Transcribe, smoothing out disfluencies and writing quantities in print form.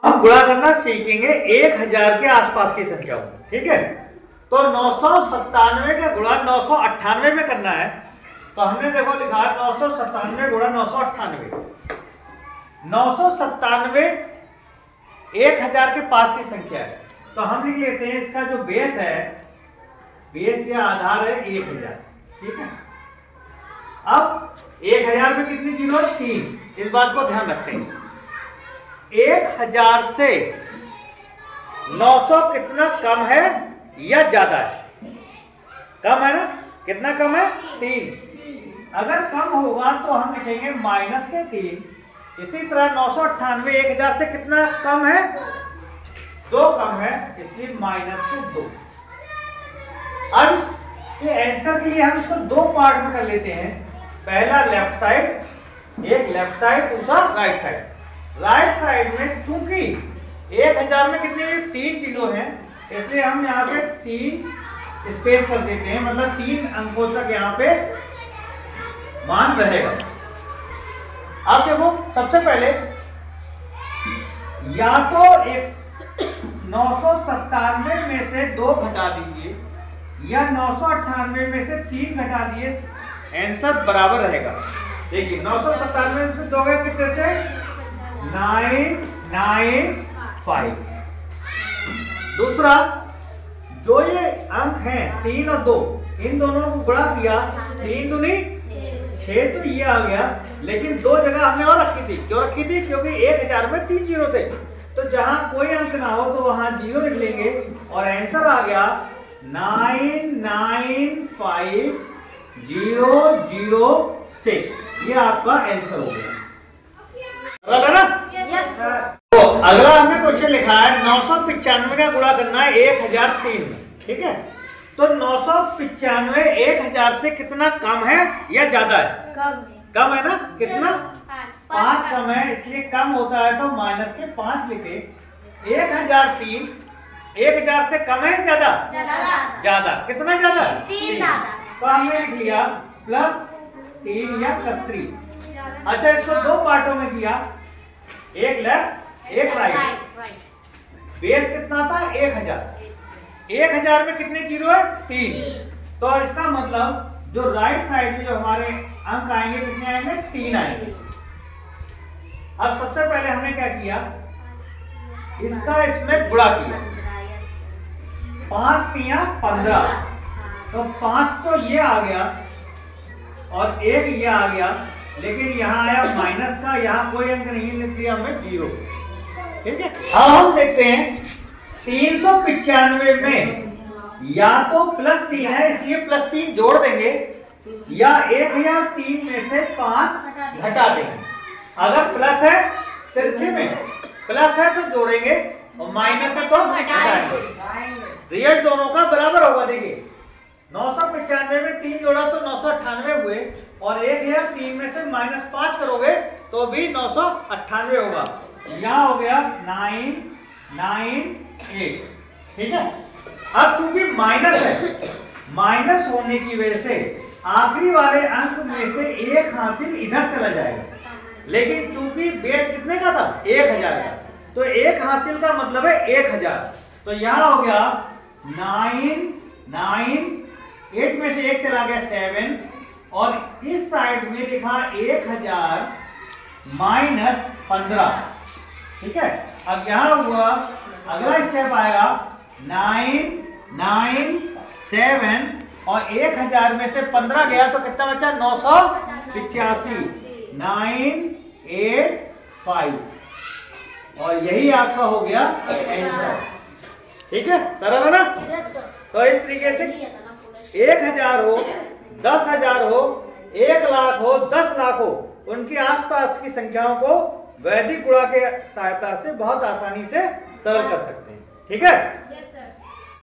हम गुणा करना सीखेंगे 1000 के आसपास की संख्या को। ठीक है, तो 997 का गुणा 998 में करना है। तो हमने देखो लिखा 997 गुणा 998। 997 1000 के पास की संख्या है, तो हम लिख लेते हैं इसका जो बेस है, बेस या आधार है 1000। ठीक है, अब 1000 में कितनी जीरो है? 3। इस बात को ध्यान रखते हैं। 1000 से 900 कितना कम है या ज्यादा है? कम है ना? कितना कम है? 3। अगर कम होगा तो हम लिखेंगे माइनस के 3। इसी तरह 998 1000 से कितना कम है? 2 कम है, इसलिए माइनस के 2। अब इसके आंसर के लिए हम इसको 2 पार्ट में कर लेते हैं। पहला लेफ्ट साइड, एक लेफ्ट साइड, दूसरा राइट साइड। राइट साइड में चूंकि 1000 में कितने 3 जीरो हैं, इसलिए हम यहाँ पे 3 स्पेस कर देते हैं, मतलब 3 अंकों तक यहाँ पे मान रहेगा। अब देखो सबसे पहले या तो 997 में से 2 घटा दीजिए या 998 में से 3 घटा दिए, आंसर बराबर रहेगा। देखिए 997 में से 2 गए कितने थे? 995। दूसरा जो ये अंक हैं 3 और 2, इन दोनों को गुणा किया, 3 दूनी 6, तो ये आ गया। लेकिन 2 जगह हमने और रखी थी। क्यों रखी थी? क्योंकि 1000 में 3 जीरो थे, तो जहां कोई अंक ना हो तो वहां जीरो लिख लेंगे और आंसर आ गया 995006। ये आपका आंसर हो गया। ना? Yes sir. तो अगला हमने क्वेश्चन लिखा है 995 का गुणा करना है 1003 में। ठीक है, तो 995 1000 से कितना कम है या ज्यादा है? कम है ना? कितना? 5 कम है, इसलिए कम होता है तो माइनस के 5 लिखे। 1003 1000 से कम है ज्यादा? ज्यादा। कितना ज्यादा? 3। तो हमने लिख लिया प्लस 3 या प्लस 3। अच्छा, इसको 2 पार्टों में किया, एक लेफ्ट एक राइट। बेस कितना था? 1000। 1000 में कितने जीरो है? 3। तो इसका मतलब जो राइट साइड में जो हमारे अंक आएंगे कितने आएंगे? 3 आएंगे। अब सबसे पहले हमने क्या किया, इसका इसमें गुणा किया। 5 तिया 15, तो 5 तो ये आ गया और 1 ये आ गया, लेकिन यहाँ आया माइनस का, यहाँ कोई अंक नहीं लिख लिया हमने 0। ठीक है, अब हम देखते हैं 395 में या तो प्लस 3 है, इसलिए प्लस 3 जोड़ देंगे, या 1003 में से 5 घटा देंगे। अगर प्लस है तिरछे में प्लस है तो जोड़ेंगे और माइनस है तो घटाएंगे। रिजल्ट दोनों का बराबर होगा। देखिए 995 में 3 जोड़ा तो 998 हुए, और 1003 में से -5 करोगे तो भी 998 होगा। यहाँ हो गया 998। ठीक है, अब चूंकि माइनस है, माइनस होने की वजह से आखिरी वाले अंक में से एक हासिल इधर चला जाएगा, लेकिन चूंकि बेस कितने का था? 1000 का, तो एक हासिल का मतलब है 1000। तो यहाँ हो गया 998 में से एक चला गया 7, और इस साइड में लिखा 1000 माइनस 15। ठीक है, अब यहां हुआ अगला स्टेप आएगा 997, और 1000 में से 15 गया तो कितना बचा? 985। 985, और यही आपका हो गया आंसर। ठीक है, सरल है ना? तो इस तरीके से 1000 हो, 10,000 हो, 1 लाख हो, 10 लाख हो, उनके आसपास की संख्याओं को वैदिक गुणा के सहायता से बहुत आसानी से सरल कर सकते हैं। ठीक है।